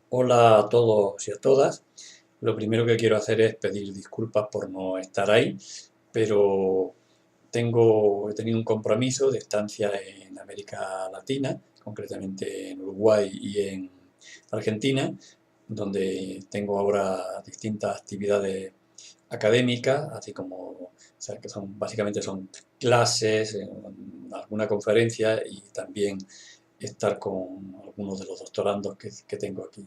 Hola a todos y a todas. Lo primero que quiero hacer es pedir disculpas por no estar ahí, pero he tenido un compromiso de estancia en América Latina, concretamente en Uruguay y en Argentina, donde tengo ahora distintas actividades académicas, así como, o sea, que básicamente son clases, alguna conferencia y también estar con algunos de los doctorandos que tengo aquí.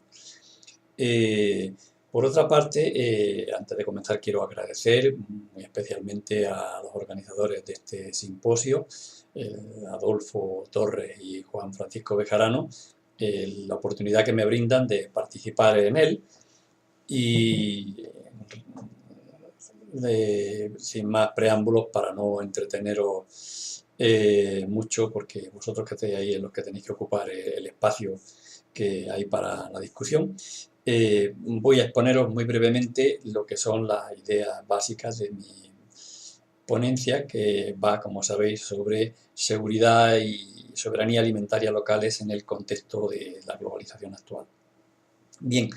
Eh, por otra parte, antes de comenzar quiero agradecer muy especialmente a los organizadores de este simposio, Adolfo Torres y Juan Francisco Bejarano, la oportunidad que me brindan de participar en él y sin más preámbulos para no entreteneros mucho, porque vosotros que estáis ahí en los que tenéis que ocupar el espacio que hay para la discusión. Voy a exponeros muy brevemente lo que son las ideas básicas de mi ponencia, que va, como sabéis, sobre seguridad y soberanía alimentaria locales en el contexto de la globalización actual. Bien,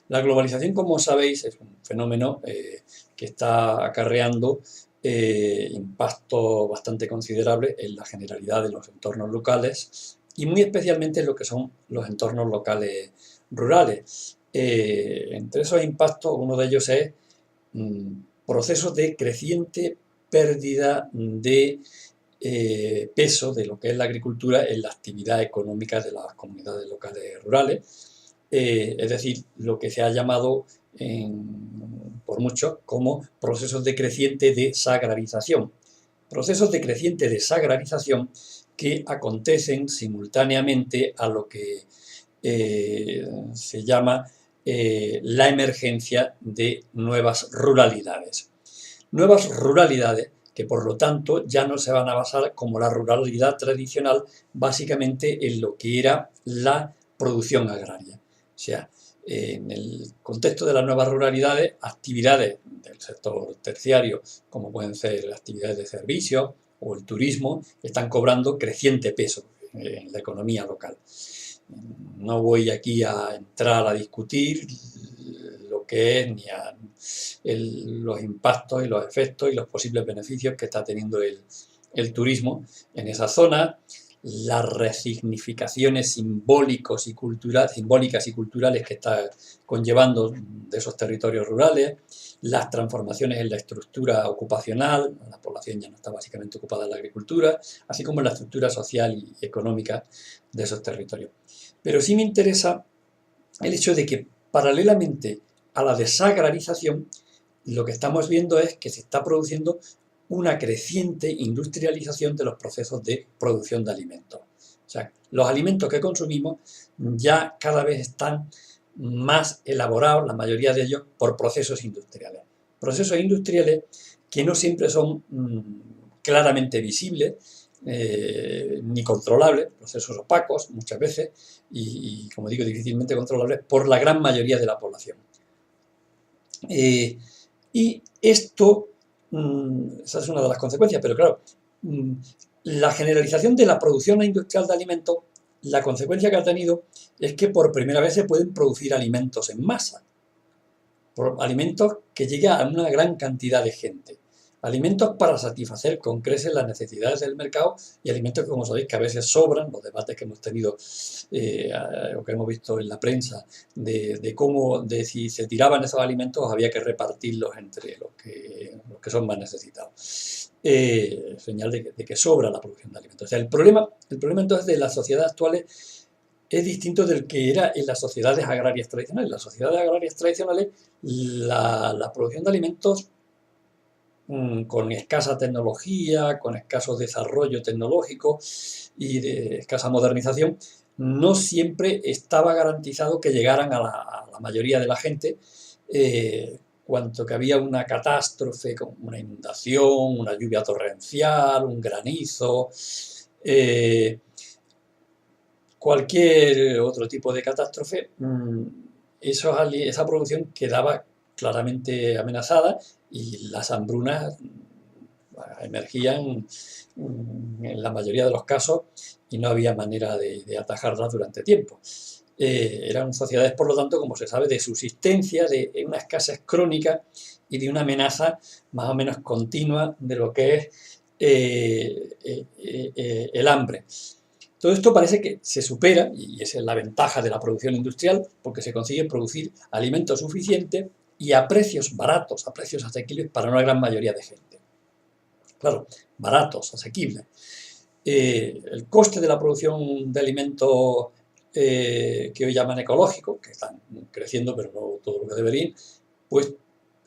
la globalización, como sabéis, es un fenómeno que está acarreando impactos bastante considerables en la generalidad de los entornos locales y muy especialmente en lo que son los entornos locales rurales. Entre esos impactos, uno de ellos es procesos de creciente pérdida de peso de lo que es la agricultura en la actividad económica de las comunidades locales rurales, es decir, lo que se ha llamado por muchos como procesos de creciente desagrarización. Procesos de creciente desagrarización que acontecen simultáneamente a lo que se llama la emergencia de nuevas ruralidades. Nuevas ruralidades que por lo tanto ya no se van a basar como la ruralidad tradicional básicamente en lo que era la producción agraria. O sea, en el contexto de las nuevas ruralidades, actividades del sector terciario, como pueden ser actividades de servicios o el turismo, están cobrando creciente peso en la economía local. No voy aquí a entrar a discutir lo que es ni a los impactos y los efectos y los posibles beneficios que está teniendo el turismo en esa zona, las resignificaciones simbólicas y culturales que está conllevando de esos territorios rurales, las transformaciones en la estructura ocupacional, la población ya no está básicamente ocupada en la agricultura, así como en la estructura social y económica de esos territorios. Pero sí me interesa el hecho de que paralelamente a la desagrarización, lo que estamos viendo es que se está produciendo una creciente industrialización de los procesos de producción de alimentos. O sea, los alimentos que consumimos ya cada vez están más elaborados, la mayoría de ellos, por procesos industriales. Procesos industriales que no siempre son claramente visibles, ni controlables, procesos opacos muchas veces, como digo, difícilmente controlables por la gran mayoría de la población. Y esto, esa es una de las consecuencias, pero claro, la generalización de la producción industrial de alimentos, la consecuencia que ha tenido es que por primera vez se pueden producir alimentos en masa, alimentos que lleguen a una gran cantidad de gente. Alimentos para satisfacer con creces las necesidades del mercado y alimentos que, como sabéis, que a veces sobran, los debates que hemos tenido o que hemos visto en la prensa, de si se tiraban esos alimentos había que repartirlos entre los que son más necesitados. Señal de que sobra la producción de alimentos. O sea, el problema entonces de las sociedades actuales es distinto del que era en las sociedades agrarias tradicionales. En las sociedades agrarias tradicionales, la producción de alimentos con escasa tecnología, con escaso desarrollo tecnológico y de escasa modernización, no siempre estaba garantizado que llegaran a la mayoría de la gente, cuanto que había una catástrofe como una inundación, una lluvia torrencial, un granizo, cualquier otro tipo de catástrofe, esa producción quedaba claramente amenazada y las hambrunas emergían en la mayoría de los casos y no había manera de atajarlas durante tiempo. Eran sociedades, por lo tanto, como se sabe, de subsistencia, de una escasez crónica y de una amenaza más o menos continua de lo que es el hambre. Todo esto parece que se supera, y esa es la ventaja de la producción industrial, porque se consigue producir alimentos suficientes y a precios baratos, a precios asequibles para una gran mayoría de gente. Claro, baratos, asequibles. El coste de la producción de alimentos que hoy llaman ecológicos, que están creciendo pero no todo lo que deberían, pues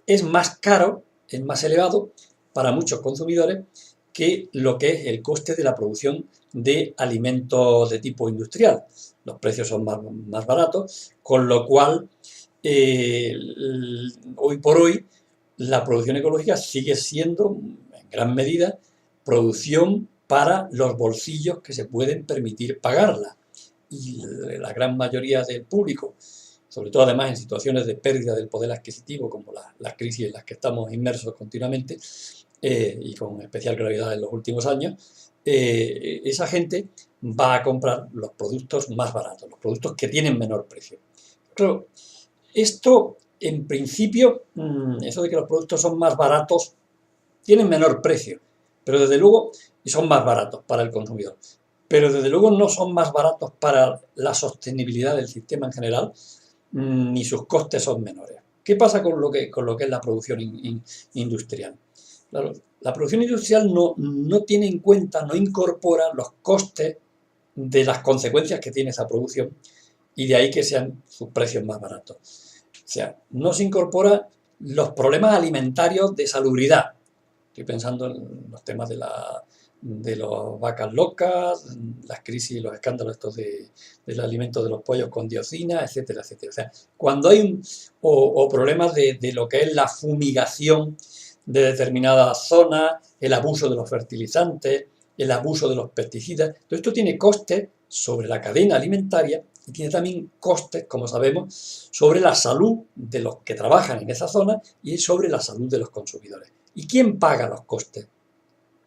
es más caro, es más elevado para muchos consumidores que lo que es el coste de la producción de alimentos de tipo industrial. Los precios son más baratos, con lo cual hoy por hoy la producción ecológica sigue siendo en gran medida producción para los bolsillos que se pueden permitir pagarla. Y la gran mayoría del público, sobre todo además en situaciones de pérdida del poder adquisitivo, como las crisis en las que estamos inmersos continuamente, y con especial gravedad en los últimos años, esa gente va a comprar los productos más baratos, los productos que tienen menor precio. Claro, esto en principio, eso de que los productos son más baratos, tienen menor precio, pero desde luego, y son más baratos para el consumidor, pero desde luego no son más baratos para la sostenibilidad del sistema en general, ni sus costes son menores. ¿Qué pasa con lo que es la producción industrial? Claro, la producción industrial no tiene en cuenta, no incorpora los costes de las consecuencias que tiene esa producción y de ahí que sean sus precios más baratos. O sea, no se incorpora los problemas alimentarios de salubridad. Estoy pensando en los temas de las vacas locas, las crisis y los escándalos estos del alimento de los pollos con dioxina, etcétera, etcétera. O sea, cuando hay problemas de lo que es la fumigación de determinadas zonas, el abuso de los fertilizantes, el abuso de los pesticidas, todo esto tiene costes sobre la cadena alimentaria y tiene también costes, como sabemos, sobre la salud de los que trabajan en esa zona y sobre la salud de los consumidores. ¿Y quién paga los costes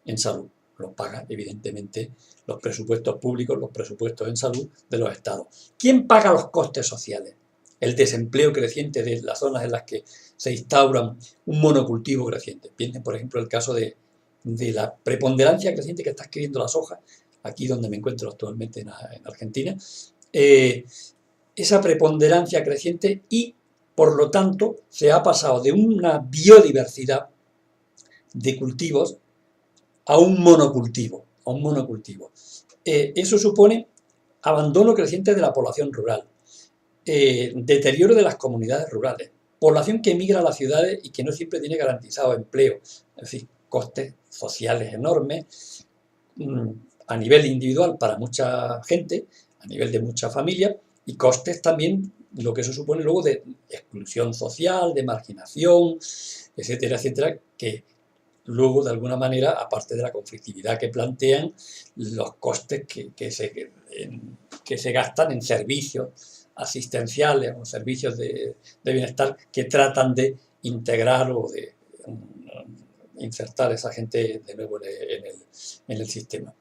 en salud? Los paga, evidentemente, los presupuestos públicos, los presupuestos en salud de los estados. ¿Quién paga los costes sociales? El desempleo creciente de las zonas en las que se instauran un monocultivo creciente. Piensen, por ejemplo, el caso de la preponderancia creciente que está adquiriendo la soja, aquí donde me encuentro actualmente en Argentina, esa preponderancia creciente y, por lo tanto, se ha pasado de una biodiversidad de cultivos a un monocultivo. Eso supone abandono creciente de la población rural, deterioro de las comunidades rurales, población que emigra a las ciudades y que no siempre tiene garantizado empleo, es decir, costes sociales enormes a nivel individual para mucha gente, a nivel de muchas familias, y costes también, lo que eso supone luego de exclusión social, de marginación, etcétera, etcétera, que luego, de alguna manera, aparte de la conflictividad que plantean, los costes que se gastan en servicios asistenciales o servicios de bienestar que tratan de integrar o de insertar a esa gente de nuevo en el sistema.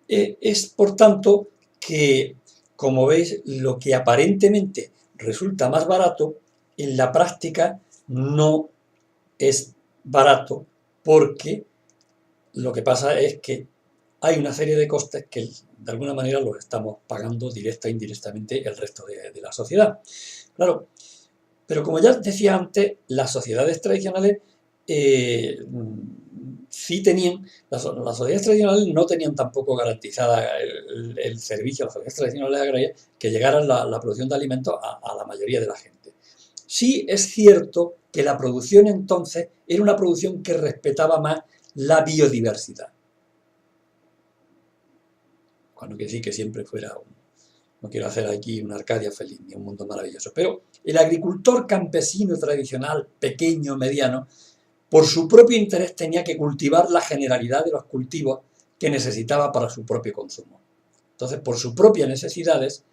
Es, por tanto, que, como veis, lo que aparentemente resulta más barato, en la práctica no es barato, porque lo que pasa es que hay una serie de costes que de alguna manera los estamos pagando directa e indirectamente el resto de la sociedad. Claro, pero como ya decía antes, las sociedades tradicionales sí tenían, las sociedades tradicionales no tenían tampoco garantizada el servicio, las sociedades tradicionales agrarias, que llegara la producción de alimentos a la mayoría de la gente. Sí es cierto que la producción entonces era una producción que respetaba más la biodiversidad. Cuando que sí que siempre fuera no quiero hacer aquí una Arcadia feliz ni un mundo maravilloso, pero el agricultor campesino tradicional, pequeño, mediano, por su propio interés tenía que cultivar la generalidad de los cultivos que necesitaba para su propio consumo. Entonces, por sus propias necesidades,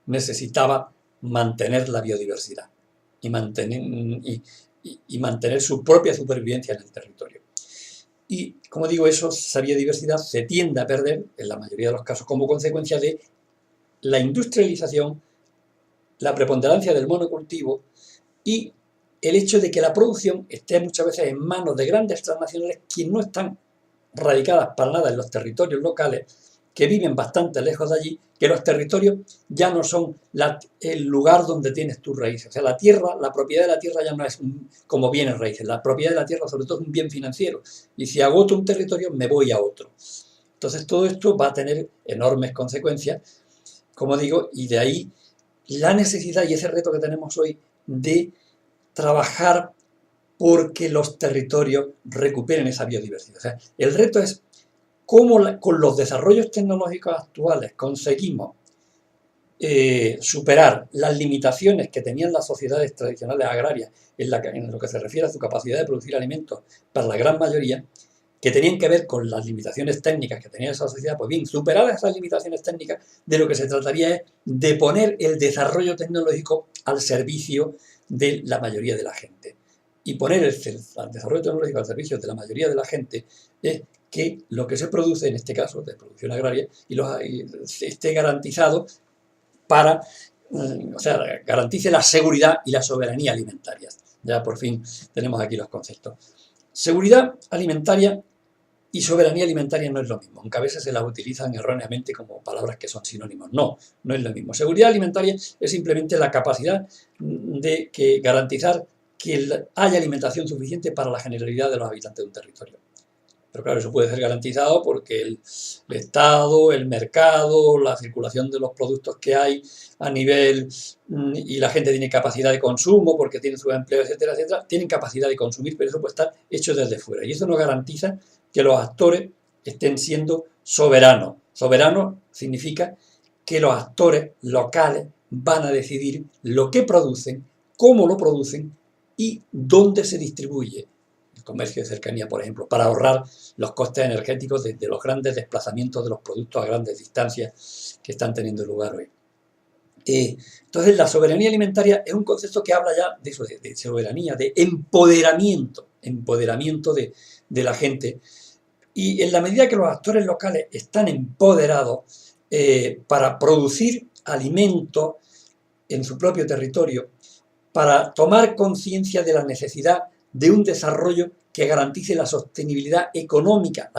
necesitaba mantener la biodiversidad y mantener su propia supervivencia en el territorio. Y, como digo, esa biodiversidad se tiende a perder, en la mayoría de los casos, como consecuencia de la industrialización, la preponderancia del monocultivo y el hecho de que la producción esté muchas veces en manos de grandes transnacionales que no están radicadas para nada en los territorios locales, que viven bastante lejos de allí, que los territorios ya no son el lugar donde tienes tus raíces. O sea, la tierra, la propiedad de la tierra ya no es como bienes raíces. La propiedad de la tierra sobre todo es un bien financiero. Y si agoto un territorio, me voy a otro. Entonces todo esto va a tener enormes consecuencias, como digo, y de ahí la necesidad y ese reto que tenemos hoy de trabajar porque los territorios recuperen esa biodiversidad. O sea, el reto es cómo con los desarrollos tecnológicos actuales conseguimos superar las limitaciones que tenían las sociedades tradicionales agrarias en lo que se refiere a su capacidad de producir alimentos para la gran mayoría, que tenían que ver con las limitaciones técnicas que tenía esa sociedad. Pues bien, superadas esas limitaciones técnicas, de lo que se trataría es de poner el desarrollo tecnológico al servicio de la mayoría de la gente. Y poner el desarrollo tecnológico al servicio de la mayoría de la gente es que lo que se produce, en este caso de producción agraria, esté garantizado para, o sea, garantice la seguridad y la soberanía alimentarias. Ya por fin tenemos aquí los conceptos. Seguridad alimentaria y soberanía alimentaria no es lo mismo, aunque a veces se las utilizan erróneamente como palabras que son sinónimos. No, no es lo mismo. Seguridad alimentaria es simplemente la capacidad de garantizar que haya alimentación suficiente para la generalidad de los habitantes de un territorio. Pero claro, eso puede ser garantizado porque el Estado, el mercado, la circulación de los productos que hay a nivel y la gente tiene capacidad de consumo porque tiene su empleo, etcétera, etcétera, tienen capacidad de consumir, pero eso puede estar hecho desde fuera. Y eso no garantiza que los actores estén siendo soberanos. Soberano significa que los actores locales van a decidir lo que producen, cómo lo producen y dónde se distribuye. Comercio de cercanía, por ejemplo, para ahorrar los costes energéticos de los grandes desplazamientos de los productos a grandes distancias que están teniendo lugar hoy. Entonces, la soberanía alimentaria es un concepto que habla ya de eso, de soberanía, de empoderamiento de la gente. Y en la medida que los actores locales están empoderados para producir alimentos en su propio territorio, para tomar conciencia de la necesidad de un desarrollo que garantice la sostenibilidad económica,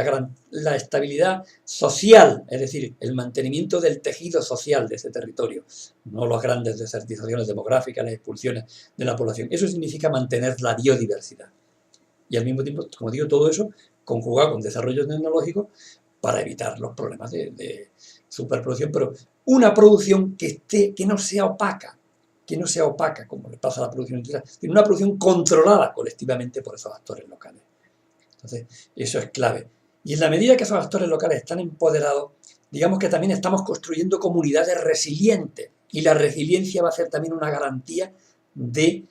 la estabilidad social, es decir, el mantenimiento del tejido social de ese territorio, no las grandes desertizaciones demográficas, las expulsiones de la población. Eso significa mantener la biodiversidad. Y al mismo tiempo, como digo, todo eso conjugado con desarrollo tecnológico para evitar los problemas de superproducción, pero una producción que no sea opaca, como le pasa a la producción industrial, sino una producción controlada colectivamente por esos actores locales. Entonces, eso es clave. Y en la medida que esos actores locales están empoderados, digamos que también estamos construyendo comunidades resilientes, y la resiliencia va a ser también una garantía de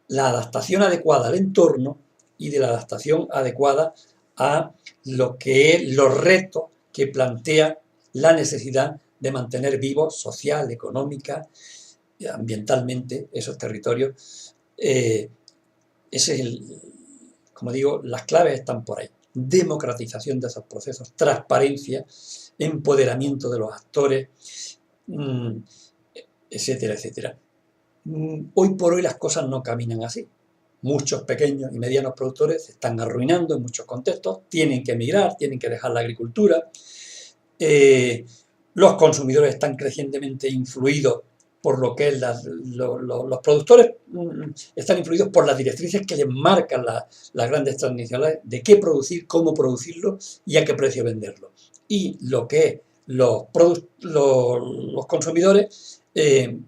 la adaptación adecuada al entorno y de la adaptación adecuada a lo que es los retos que plantea la necesidad de mantener vivos social, económica, ambientalmente esos territorios. Ese es como digo, las claves están por ahí. Democratización de esos procesos, transparencia, empoderamiento de los actores, etcétera, etcétera. Hoy por hoy las cosas no caminan así. Muchos pequeños y medianos productores se están arruinando en muchos contextos, tienen que emigrar, tienen que dejar la agricultura. Los consumidores están crecientemente influidos por lo que es los productores están influidos por las directrices que les marcan las grandes transnacionales de qué producir, cómo producirlo y a qué precio venderlo. Y lo que es los consumidores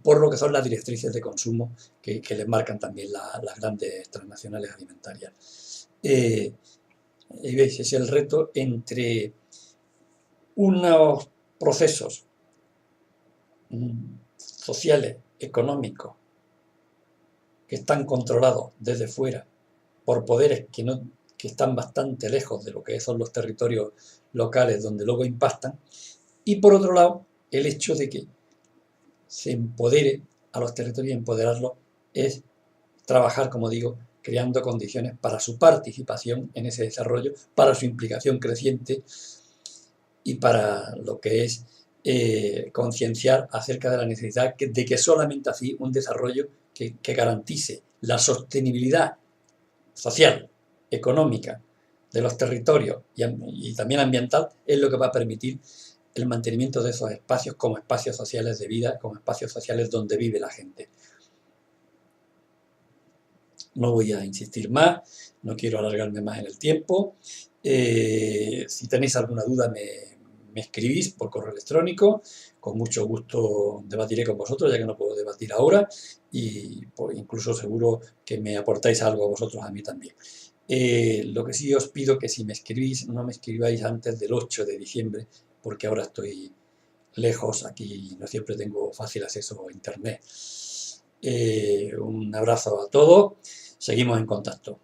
por lo que son las directrices de consumo que les marcan también las grandes transnacionales alimentarias. Y veis, ese es el reto entre unos procesos sociales, económicos, que están controlados desde fuera por poderes que están bastante lejos de lo que son los territorios locales donde luego impactan, y por otro lado, el hecho de que se empodere a los territorios y empoderarlos es trabajar, como digo, creando condiciones para su participación en ese desarrollo, para su implicación creciente y para lo que es concienciar acerca de la necesidad de que solamente así un desarrollo que garantice la sostenibilidad social, económica de los territorios y también ambiental es lo que va a permitir el mantenimiento de esos espacios como espacios sociales de vida, como espacios sociales donde vive la gente. No voy a insistir más, no quiero alargarme más en el tiempo. Si tenéis alguna duda me escribís por correo electrónico, con mucho gusto debatiré con vosotros, ya que no puedo debatir ahora, y pues, incluso seguro que me aportáis algo a vosotros, a mí también. Lo que sí os pido que si me escribís, no me escribáis antes del 8 de diciembre, porque ahora estoy lejos, aquí no siempre tengo fácil acceso a internet. Un abrazo a todos, seguimos en contacto.